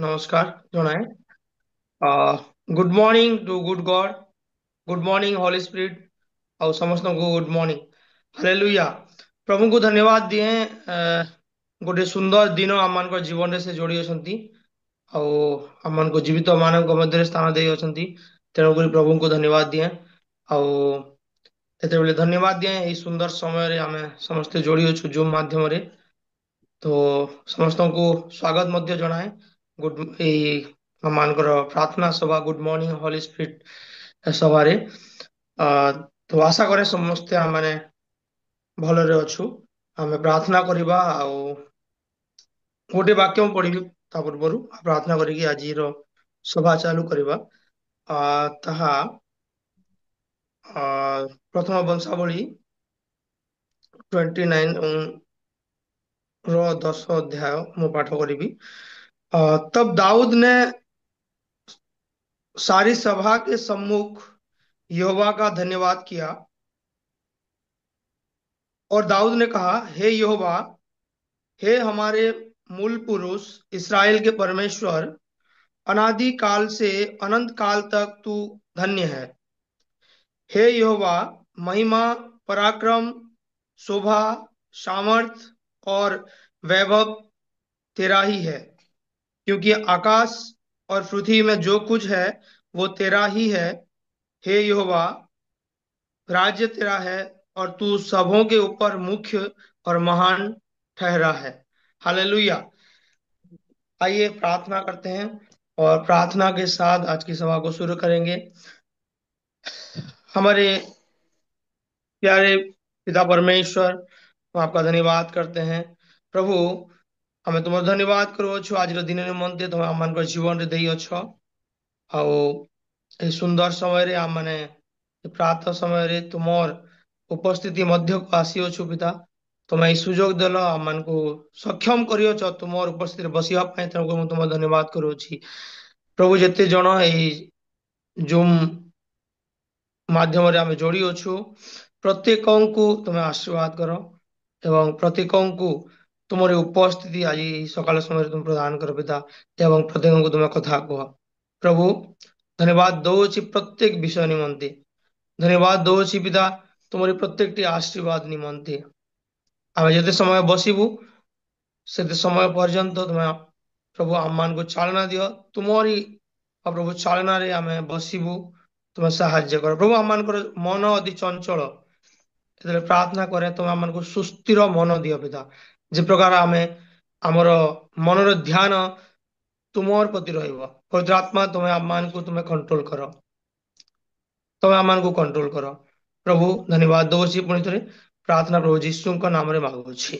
नमस्कार जनाए। Good morning to good God. Good morning Holy Spirit और समस्त को गुड मॉर्निंग। हालेलुया। प्रभु को धन्यवाद दिए। गोटे सुंदर दिन आम मान जीवन से जोड़ी अछंती आम मान जीवित मान मध्य स्थान दे अछंती। तेणुक प्रभु को धन्यवाद दिए। आते धन्यवाद दिए यही सुंदर समय आम समस्ते जोड़ी अच्छु जूम माध्यम तो समस्त को स्वागत मध्य जनाए। गुड मानकर प्रार्थना सभा गुड मॉर्निंग होली स्पिरिट सभारे। तो आशा करे समस्ते माने भलरे अच्छु। आमे प्रार्थना करिबा गोटे वाक्य पढ़ी ता पूर्व प्रार्थना करिकी आज सभा चालू करिबा। ताहा प्रथम वंशावली 29 रो 10 अध्याय मु पाठ करी। तब दाऊद ने सारी सभा के सम्मुख यहोवा का धन्यवाद किया और दाऊद ने कहा, हे यहोवा, हे हमारे मूल पुरुष इस्राएल के परमेश्वर, अनादि काल से अनंत काल तक तू धन्य है। हे यहोवा, महिमा, पराक्रम, शोभा, सामर्थ और वैभव तेरा ही है, क्योंकि आकाश और पृथ्वी में जो कुछ है वो तेरा ही है। हे यहोवा, राज्य तेरा है और तू सबों के ऊपर मुख्य और महान ठहरा है। हालेलुया। आइए प्रार्थना करते हैं और प्रार्थना के साथ आज की सभा को शुरू करेंगे। हमारे प्यारे पिता परमेश्वर, हम आपका धन्यवाद करते हैं। प्रभु, हमें तुम धन्यवाद करो छो आज दिन निमंते तुम आम मान जीवन रे देई अछ। ଆଉ এই ସୁନ୍ଦର ସମୟରେ ଆମମାନେ ପ୍ରାତଃ ସମୟରେ ତୁମର ଉପସ୍ଥିତି ମଧ୍ୟକୁ ଆସିଅଛୁ ପିତା। ତୁମେ ଏହି ସୁଯୋଗ ଦେଲ ଆମମାନଙ୍କୁ ସକ୍ଷମ କରିଅଛ ତୁମର ଉପସ୍ଥିତିରେ ବସିବା ପାଇଁ। ତେଣୁ ମୁଁ ତୁମ ଧନ୍ୟବାଦ କରୁଅଛି। ପ୍ରଭୁ, ଯେତେ ଜଣ ଏହି ଜୁମ୍ ମାଧ୍ୟମରେ ଆମେ ଯୋଡ଼ି ଅଛୁ ପ୍ରତ୍ୟେକଙ୍କୁ ତୁମେ ଆଶୀର୍ବାଦ କର ଏବଂ ପ୍ରତ୍ୟେକଙ୍କୁ ତୁମର ଉପସ୍ଥିତି ଆଜି ସକାଳ ସମୟରେ ତୁମେ ପ୍ରଦାନ କର ପିତା ଏବଂ ପ୍ରତ୍ୟେକଙ୍କୁ ତୁମେ କଥା କୁହ। प्रभु, धन्यवाद दौची प्रत्येक विषय निमंते। धन्यवाद दौची पिता तुम्हारी प्रत्येक आशीर्वाद निमंते। आम जिते समय बसबू से समय पर्यंत तुम्हें प्रभु आम मान को चालना दियो। तुम्हारी प्रभु चालना रे आम बसबू, तुम्हें साहाଯ୍य कर प्रभु। आम मान मन अति चंचल प्रार्थना करे तुम आम को सुस्थिर मन दियो पिता। जे प्रकार आम आमर मनर ध्यान तुमर प्रति रहिबो। पवित्र आत्मा तुम्हें आम मान को तुम्हें कंट्रोल करो, तुम्हें आम मान को कंट्रोल करो। प्रभु धन्यवाद दौची पुणी थे प्रार्थना प्रभु जीशु नाम रे मांगुछि।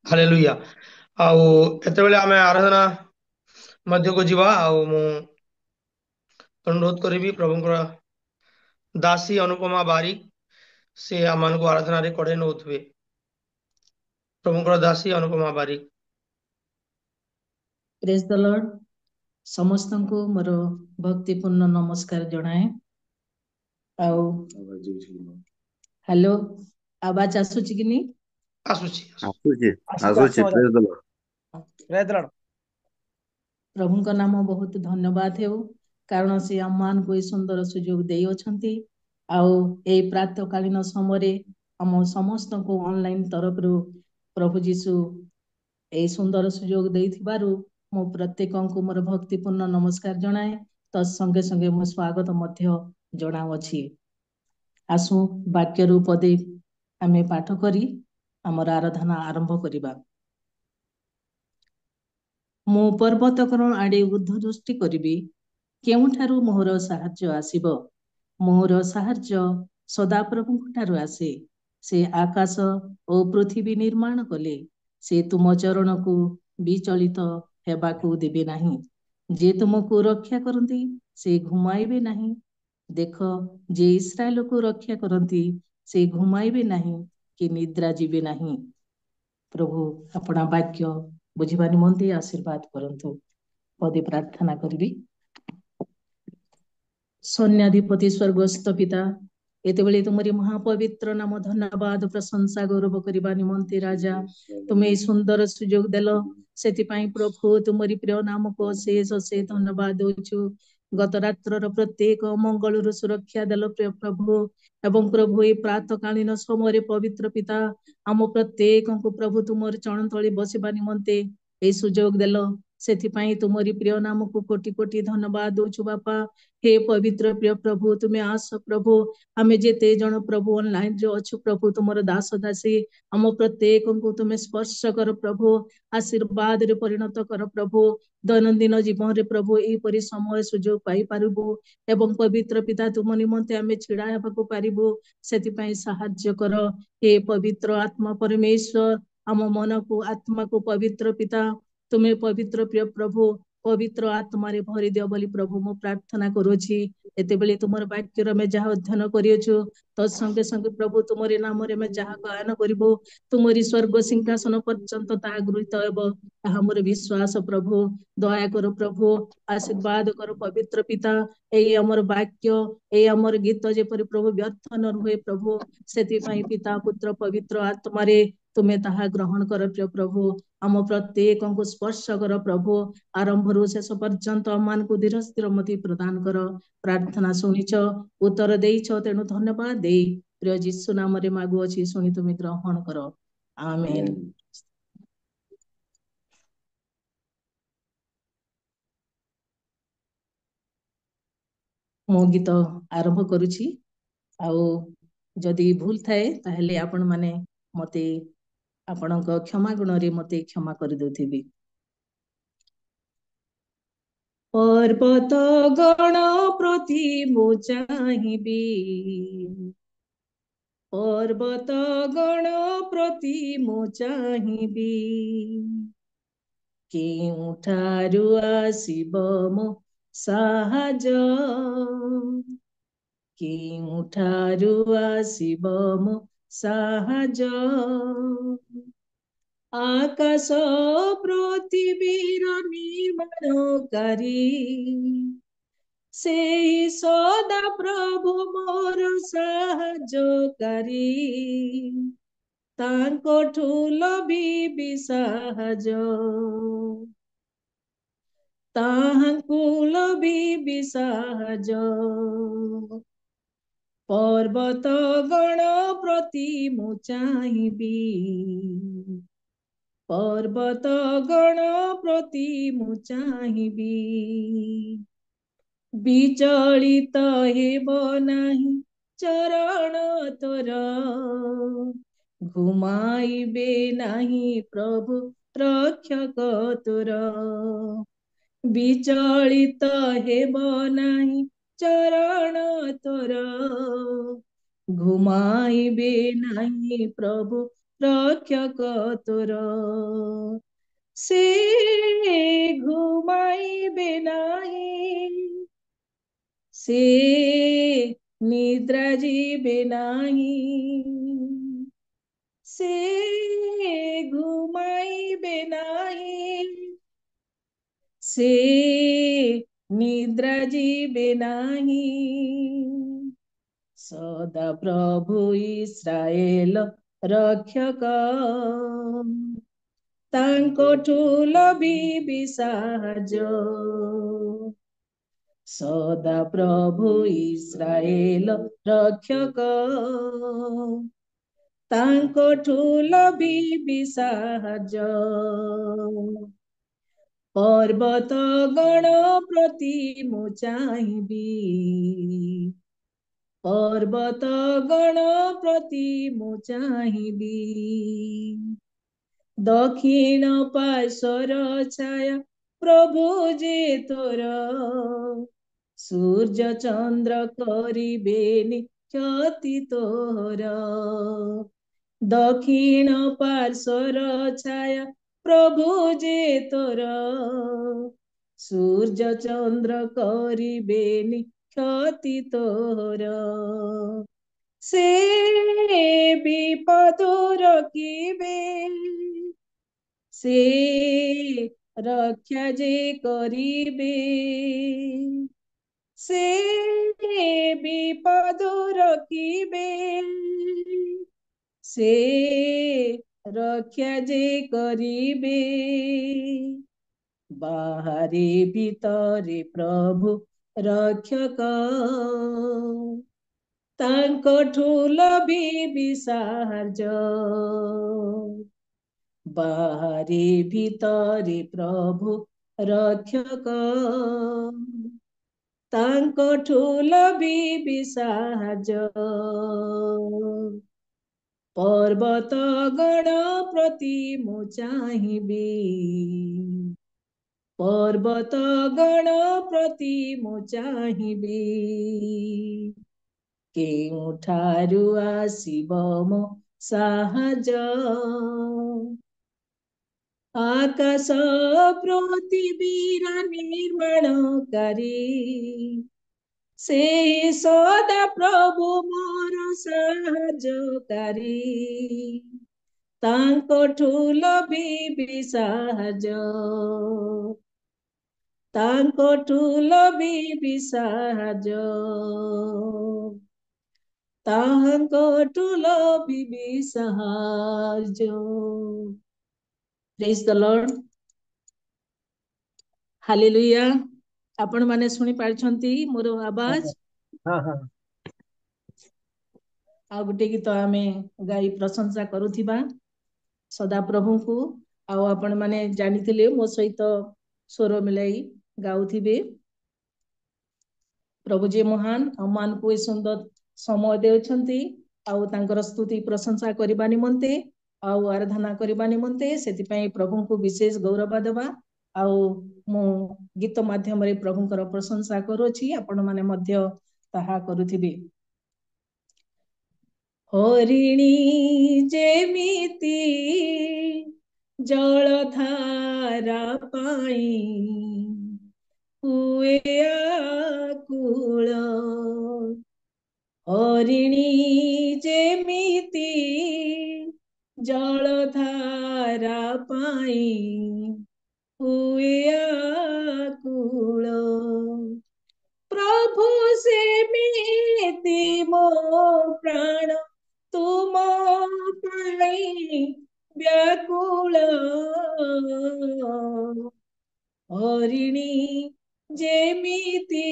हालेलुया। आउ एते बेले आमे आराधना मध्य को जीवा। मु अनुरोध करी प्रभुଙ୍କର दासी अनुपमा बारिक से आम मान को आराधना रे कड़े नौथुवे। प्रभुଙ୍କର दासी Anupama Barik. Praise the Lord. समस्त को मोर भक्तिपूर्ण नमस्कार जनाए। आउ हेलो, आवाज आसुची कि नहीं? आसुची आसुची आसुची। Praise the Lord. Praise the Lord. प्रभु का नाम बहुत धन्यवाद हो, कारण से आम मान को सुंदर सुजोग दे अछंती। आउ ए प्रातःकालीन समय आम समस्त को ऑनलाइन तरफ रु प्रभु जीशु ए सुंदर सुजोग देथिबारु मो प्रत्येकଙ୍କୁ मोर भक्तिपूर्ण नमस्कार जनाए। तो संगे संगे मो स्वागत मध्य जनाउछि। आसु वाक्य रूप दे आमे पाठ करी हमर आराधना आरंभ करिबा। मो पर्वत करण आडे उर्ध्व दृष्टि करिबी, केउठारु मोहर साहाय्य आसीबो। मोहर साहाय्य सदा प्रभुठारु आसे। से आकाश ओ पृथ्वी निर्माण कले, से तुम चरण को विचलित हेबाकू देबे नहीं। जे तुमको रक्षा करती से घुमाइबे नहीं। देख, जे इस्राएल को रक्षा करती से घुमाइबे नहीं कि निद्रा जीवे नहीं। प्रभु अपना वाक्य बुझिबा निमंते आशीर्वाद करंतु। पदे प्रार्थना करबी। सैन्याधिपति स्वर्गस्थ पिता, एतेबेले तुमरी महापवित्र नाम धन्यवाद प्रशंसा गौरव करबा निमंते राजा तुम्हें सुंदर सुजोग देल से प्रभु तुमरी प्रिय नाम को शेष से धन्यवाद दौचु गत रात्र प्रत्येक मंगल सुरक्षा देल प्रिय प्रभु एवं प्रभु ये प्रातकालीन समय पवित्र पिता आम प्रत्येक को प्रभु तुम चरण तले बसवा निमंते ये सुजोग देल से तुमरी प्रिय नाम को कोटि कोटि धन्यवाद दौचु बापा हे पवित्र प्रिय प्रभु तुम्हें आस प्रभु आमे जेते जन प्रभु ऑनलाइन जो अच्छु प्रभु तुमर दास दासी आम प्रत्येक को तुम्हें स्पर्श कर प्रभु आशीर्वाद रे परिणत कर प्रभु दैनंदिन जीवन रे प्रभु एपरी समय सुजोग पाई पारिबु एवं पवित्र पिता तुम निमंते आमे छिड़ा हेबाकु पारिबु सेति साहाय्य कर हे पवित्र आत्मा परमेश्वर आम मन को आत्मा को पवित्र पिता तुम्हें पवित्र प्रिय प्रभु पवित्र आत्मा रे भरी दियो बोली प्रभु मो प्रार्थना करूछि एतेबेले तुमर वाक्य रे में जहा अध्ययन करियछु तत्संगे संगे प्रभु तुमरे नाम रे में जहा गायन करिबो तुमरी स्वर्ग सिंहासन पर्यंत ता गृहीत हेबो ताहा मोर विश्वास प्रभु दया कर प्रभु आशीर्वाद कर पवित्र पिता एई हमर वाक्य एई हमर गीत जेपरि प्रभु व्यर्थ न रुहे प्रभु सेति पिता पुत्र पवित्र आत्मा रे तुम्हें ताहा ग्रहण कर प्रिय प्रभु आम प्रत्येक को स्पर्श कर प्रभु आरंभ रु शेष पर्यंत अमान को धीर स्थिर मति प्रदान कर प्रार्थना शुणिच उत्तर देइछ तेणु धन्यवाद दे प्रिय जीशु नाम रे मागु अछि शुणी तुम ग्रहण कर आमेन। मो गीत आरंभ करुछि आउ जदि भूल थाए ताहेले आपण माने मते आपणक क्षमा गुण रे मते क्षमा कर देथिबी। पर्वत गण प्रति मो चाहिबी पर्वत गण प्रति मो चाहिबी केउठारु आसीब मो साहाज केउठारु आसीब मो साहाज आकाश पृथिवीर निर्माणकारी से सदा प्रभु मोर साहाय्यकारी तांकोठु लभिबी साहाय्य ताहांकु लभिबी साहाय्य पर्वत गण प्रति मु चाहिबी पर्वत गण प्रति मु चाहिबी विचलित हेब नाही चरण तोर घुमाइबे नाही प्रभु रक्षक तोर विचलित हेब नाही चरण तोर घुमाइबे नाही प्रभु रक्षक तोर से घुमाइबे नाही से निद्रा जीबे नाही से घुमाइबे नाही से निद्रा जीबे नाही सदा प्रभु इस्राएल रक्षक तांकोठु लभिबी साहाय्य सदा प्रभु इस्राएल रक्षक तांकोठु लभिबी साहाय्य पर्वत गण प्रति मु चाहिबी पर्वत गण प्रति मु चाहिबी दक्षिण पार्श्वर छाया प्रभु जे तोर सूर्य चंद्र करिबेनि क्षति तोर दक्षिण पार्श्वर छाया प्रभु जे तोर सूर्य चंद्र करिबेनि क्षति तोर से विपद रखिबे से रक्षा जे करिबे से विपद रखिबे से रक्षा जे करिबे बाहरे भितरे प्रभु रक्षक तांकठु लभिबि साहार्य बाहरे भितरे प्रभु रक्षक तांकठु लभिबि साहार्य पर्वत गण प्रति मु चाहिबी पर्वत गण प्रति मु चाहिबी केउठारु आसिब मो साहार्य आकाश पृथिवीर निर्माणकारी से सदा प्रभु मोर साहाय्यकारी तांकठु लभिबि साहार्य तांकठु लभिबि साहार्य तांकठु लभिबि साहार्य। Praise the Lord, hallelujah. आपण माने सुनी पारछंती मोर आवाज? हाँ हाँ आ गोटे गीत आमे गाई प्रशंसा करूथिबा सदा प्रभु को। आपण माने जानिथिले मो सहित स्वर मिलाई गाउथिबे। प्रभु जी महान अमान को सुंदर समय देउछंती आउ तांकर स्तुति प्रशंसा करबा निमंते आउ आराधना करबा निमंते सेति पई प्रभु को विशेष गौरव देबा। आउ मु गीत माध्यम रे प्रभुकर प्रशंसा करूछि, आपण माने मध्य ताहा करूथिबे। हरिणी जेमिति जलधारा पाई हुए आकुल हरिणी जेमिति जलधारा पाई हुए आकुल प्रभु सेमिति मो प्राण तुम पाई व्याकुल हरिणी जेमिति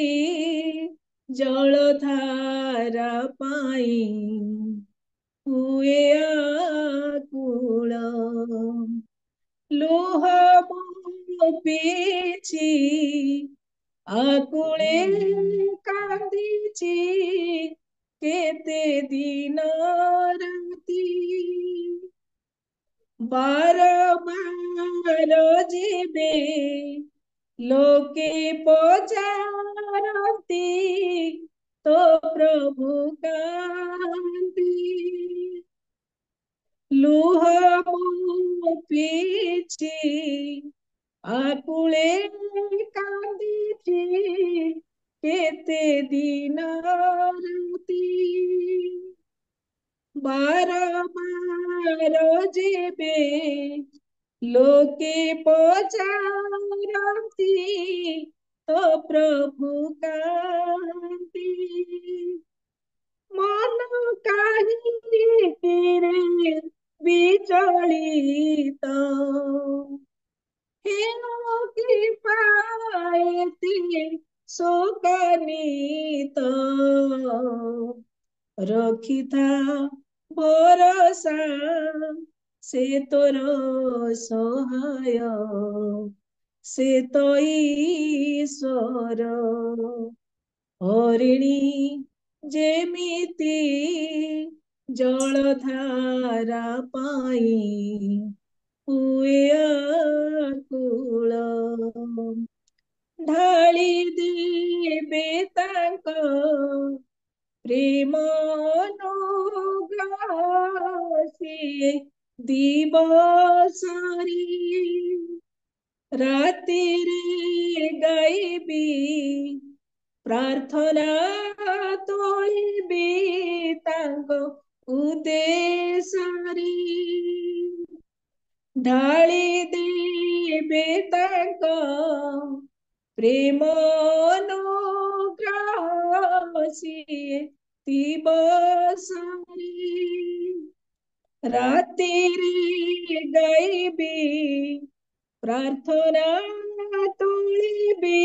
जलधारा पाई हुए आकुल लोह मो पीछि आकुले कांदिछि केते दिन राति बार बार जीवे लोके पचारती तो प्रभु कांति लुह मो पीछि आकुले कांदिछि केते दिन राति बार बार जेबे लोके पचारती तो प्रभु कांति मन काहिरे विचलित हेनो की पाएती शोकान्वित रखिथा भरोसा से तोर सहाय से तो ईश्वर हरिणी जेमिति जलधारा पाई हुए आकुल ढाଳି देबे तांक प्रेम अनुग्रह दिवसरी रातिरे गाइबी प्रार्थना तोलिबी तांक उद्देश्यरी ढाଳି देबे तांक प्रेम अनुग्रह ସିଏ ସାରି ରାତିରେ ଗାଇବି ପ୍ରାର୍ଥନା ତୋଳିବି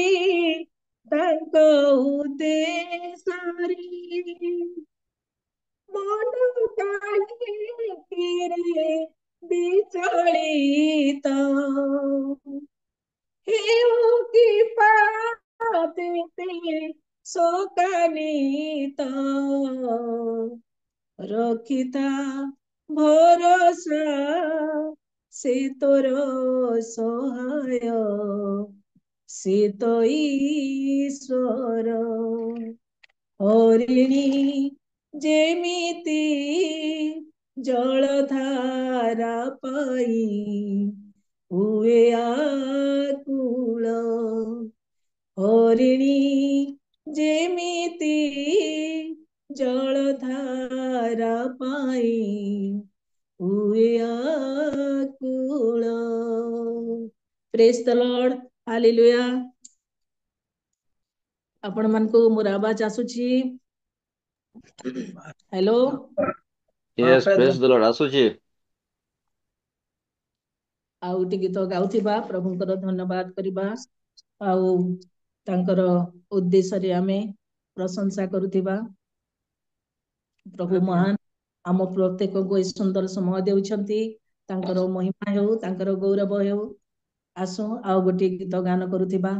ତାଙ୍କ ଉଦ୍ଦେଶ୍ୟରେ ମନ କାହିଁକିରେ ବିଚଳିତ ହେଉ କି ପାତେ ଶୋକାନିତ ରଖିତା ଭରସା ସେ ତୋର ସହାୟ ସେ ତ ଈଶ୍ୱର ହରିଣୀ ଯେମିତି ଜଳଧାରା ପାଇ ହୁଏ ଆକୁଳ ହରିଣୀ ଯେମିତି ଜଳଧାରା ପାଇ ହୁଏ ଆକୁଳ। ପ୍ରେଜ୍ ଦ ଲର୍ଡ, ହାଲେଲୁୟା। ଆପଣ ମାନଙ୍କୁ ମୋର ଆବାଜ ଆସୁଛି? Hello. Yes, praise the Lord. ଆସୁଛି। ଆଉ ଗୋଟେ ଗୀତ ଗାଉଥିବା ପ୍ରଭୁଙ୍କର ଧନ୍ୟବାଦ କରିବା ଆଉ ତାଙ୍କର ଉଦ୍ଦେଶ୍ୟରେ ଆମେ ପ୍ରଶଂସା କରୁଥିବା। ପ୍ରଭୁ ମହାନ ଆମ ପ୍ରତ୍ୟେକଙ୍କୁ ଏ ସୁନ୍ଦର ସମୟ ଦେଉଛନ୍ତି। ତାଙ୍କର ମହିମା ହେଉ ତାଙ୍କର ଗୌରବ ହେଉ। ଆସୁ ଆଉ ଗୋଟିଏ ଗୀତ ଗାନ କରୁଥିବା।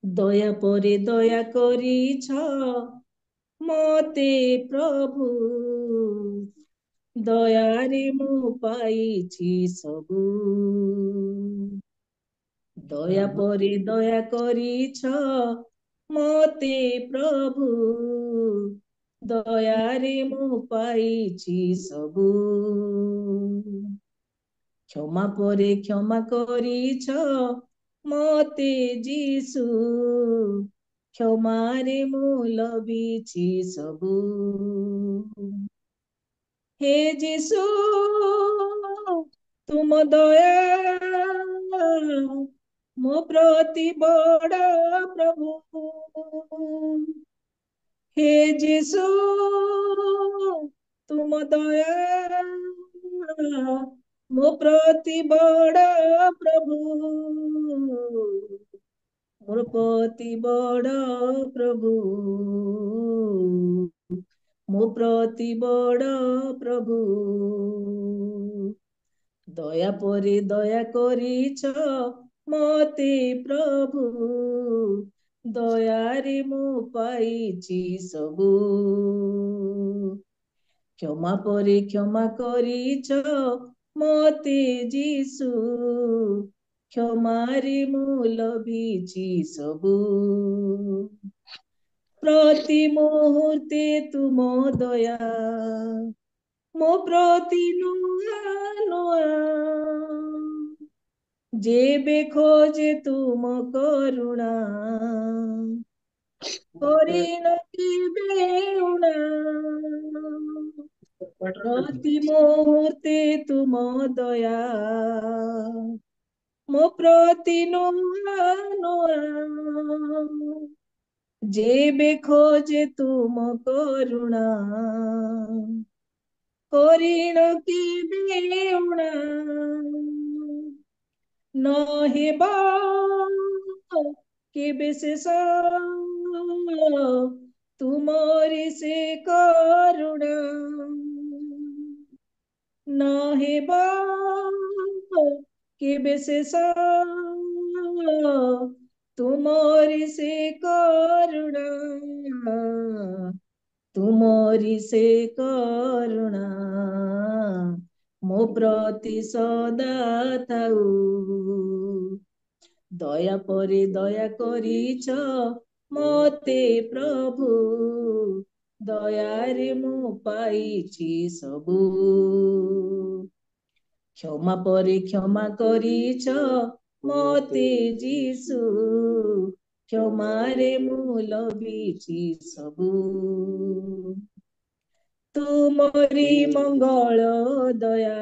ଦୟା ପରେ ଦୟା କରିଛ ମତେ ପ୍ରଭୁ ଦୟାରେ ମୁଁ ପାଇଛି ସବୁ ଦୟା ପରେ ଦୟା କରିଛ ମତେ ପ୍ରଭୁ ଦୟାରେ ମୁଁ ପାଇଛି ସବୁ କ୍ଷମା ପରେ କ୍ଷମା କରିଛ ମତେ ଯୀଶୁ କ୍ଷମାରେ ମୁଁ ଲଭିଛି ସବୁ हे यीशु तुम दया मो प्रति बड़ प्रभु हे यीशु तुम दया मो प्रति बड़ प्रभु मोर प्रति बड़ प्रभु मो प्रति बड़ प्रभु दया परे दया करिछ मते प्रभु दयारे मु पाइछि सबु क्षमा परे क्षमा करिछ मते जीसु क्षमारे मु लभिछि सबु प्रति मुहूर्ते तुम दया मो प्रति नुआ नुआ जेबे खोजे तुम करुणा करिन केबे उणा प्रति मुहूर्ते तुम दया मो प्रति नुआ नुआ जेबे खोजे तुम करुणा करिण केबे उणा न हेबा केबे शेष तुमरी से करुणा न हेबा केबे शेष तुमरी से करुणा तुमरी से करुणा मो प्रति सदा थाउ दया परे दया करिछ मते प्रभु दयारे मु पाइछि सबु क्षमा परे क्षमा करिछ मते जीसु क्षमारे मु लभिछि सबु तुमरी मंगल दया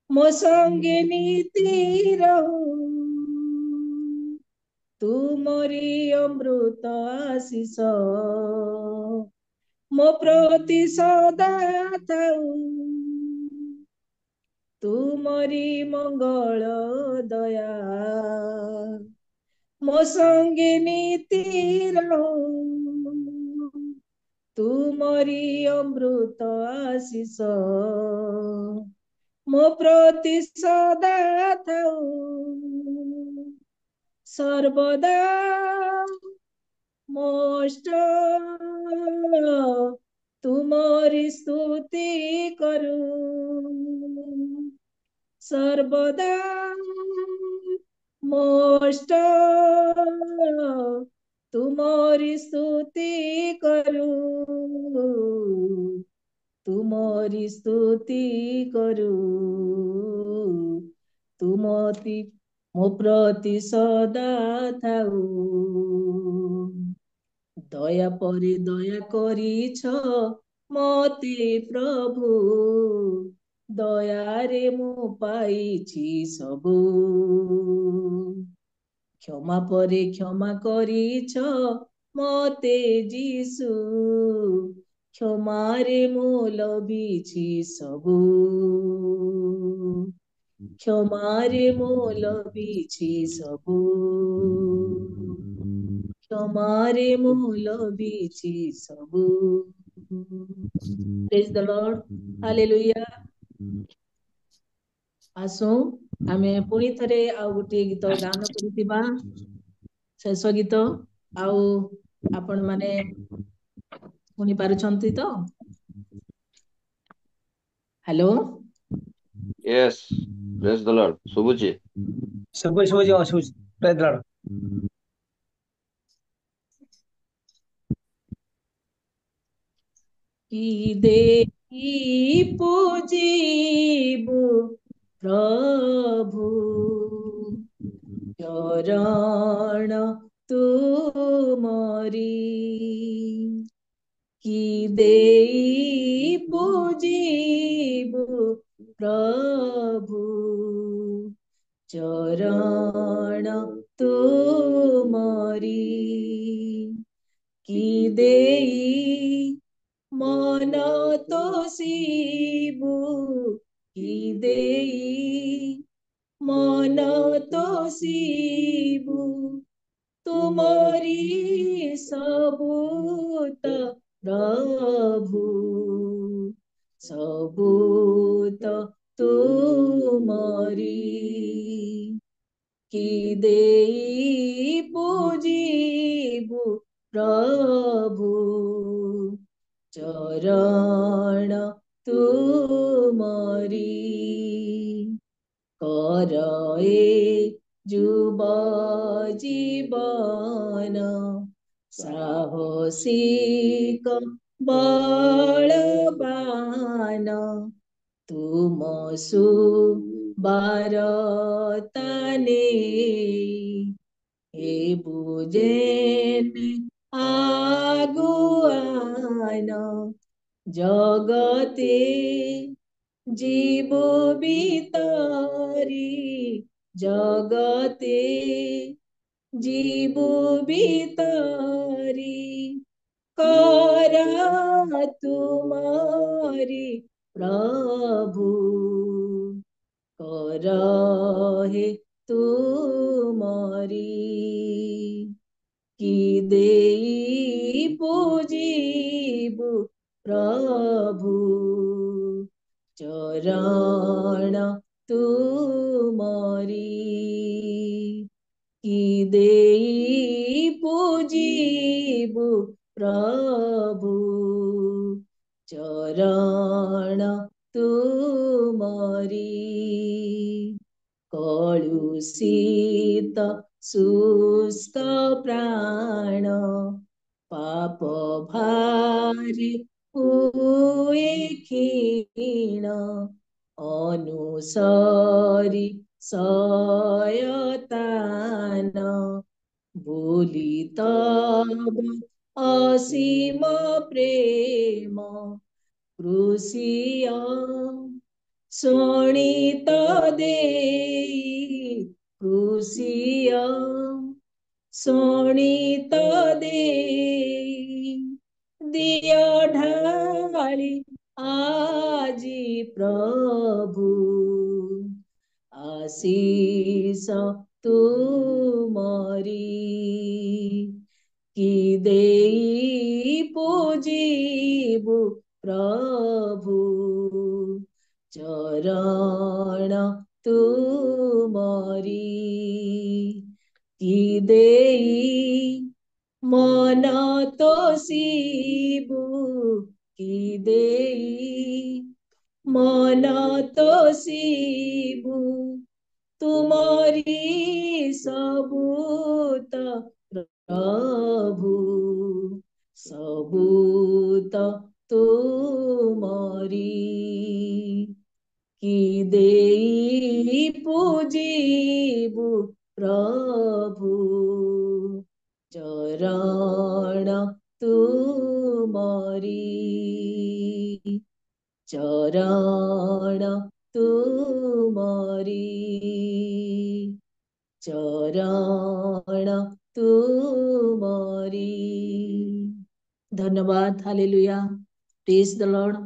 ମୋ ସଙ୍ଗେ ନୀତି ରହୁ, ତୁମରି ଅମୃତ ଆଶିଷ ମୋ ପ୍ରତି ସଦା ଥାଉ, ତୁମରି ମଙ୍ଗଳ ଦୟା ମୋ ସଙ୍ଗେ ନୀତି ରହୁ, ତୁମରି ଅମୃତ ଆଶିଷ ମୋ ପ୍ରତି ସଦା ଥାଉ, ସର୍ବଦା ମୋଷ୍ଟ ତୁମରି ସ୍ତୁତି କରୁ, ସର୍ବଦା ମୋଷ୍ଟ ତୁମରି ସ୍ତୁତି କରୁ, ତୁମରି ସ୍ତୁତି କରୁ, ତୁମତି ମୋ ପ୍ରତି ସଦା ଥାଉ, ଦୟା ପରେ ଦୟା କରିଛ ମତେ ପ୍ରଭୁ, ଦୟାରେ ମୁଁ ପାଇଛି ସବୁ, କ୍ଷମା ପରେ କ୍ଷମା କରିଛ ମତେ ଯୀଶୁ, କ୍ଷମାରେ ମୁଁ ଲଭିଛି ସବୁ, କ୍ଷମାରେ ମୁଁ ଲଭିଛି ସବୁ, କ୍ଷମାରେ ମୁଁ ଲଭିଛି ସବୁ। ପ୍ରେଜ୍ ଦ ଲର୍ଡ, ହାଲେଲୁୟା। ଆସୁ ଆମେ ପୁଣି ଥରେ ଆଉ ଗୋଟିଏ ଗୀତ ଗାନ କରୁଥିବା, ଶେଷ ଗୀତ। ଆଉ ଆପଣ ମାନେ ଶୁଣି ପାରୁଛନ୍ତି ତ? Hello, Yes, praise the Lord. ଶୁଭୁଛି? ଶୁଭୁଛି। ପ୍ରେଜ୍ ଦ ଲର୍ଡ। କି ଦେଇ ପୂଜିବୁ ପ୍ରଭୁ, ଚରଣ ତୁମରି, କି ଦେଇ ପୂଜିବୁ ପ୍ରଭୁ, ଚରଣ ତୁମରି, କି ଦେଇ ମନ ତୋଷିବୁ, କି ଦେଇ ମନ ତୋଷିବୁ, ତୁମରି ସବୁତ ପ୍ରଭୁ, ସବୁତ ତୁମରି, କି ଦେଇ ପୂଜିବୁ ପ୍ରଭୁ, ଚରଣ ତୁମରି, କର ଏ ଯୁବ ଜୀବନ ସାହସିକ ବଳବାନ, ତୁମ ସୁବାରତା ନେଇ ହେବୁ ଯେନେ ଆଗୁଆନ, ଜଗତେ ଯିବୁ ভিতরি, জগতে ଯିବୁ ভিতরি, কর তুমরি প্রভু, কর হে তুমরি, কি দেই ପୂଜିବୁ ପ୍ରଭୁ, ଚରଣ ତୁମରି, କି ଦେଇ ପୂଜିବୁ ପ୍ରଭୁ, ଚରଣ ତୁମରି, କଳୁଷିତ ଶୁଷ୍କ ପ୍ରାଣ ପାପ ଭାରି ହୁଏ ক্ষীণ, অনুসরি শয়তান, ভুলি তব অসীম প্রেম, ক্রুশিয় ଶୋଣିତ ଦେଇ କୃଷିୟ ଶୋଣିତ ଦେଇ ଦିଅ ଢାଳି ଆଜି ପ୍ରଭୁ ଆଶିଷ ତୁମରି କି ଦେଇ ପୂଜିବୁ ପ୍ରଭୁ ଚରଣ ତୁମରି କି ଦେଇ ମନ ତୋଷିବୁ କି ଦେଇ ମନ ତୋଷିବୁ ତୁମରି ସବୁତ ପ୍ରଭୁ ସବୁତ ତୁମରି କି ଦେଇ ପୂଜିବୁ ପ୍ରଭୁ ଚରଣ ତୁମରି ଚରଣ ତୁମରି ଚରଣ ତୁମରି। ଧନ୍ୟବାଦ। ହାଲେଲୁୟା। ପ୍ରେଜ ଦ ଲର୍ଡ।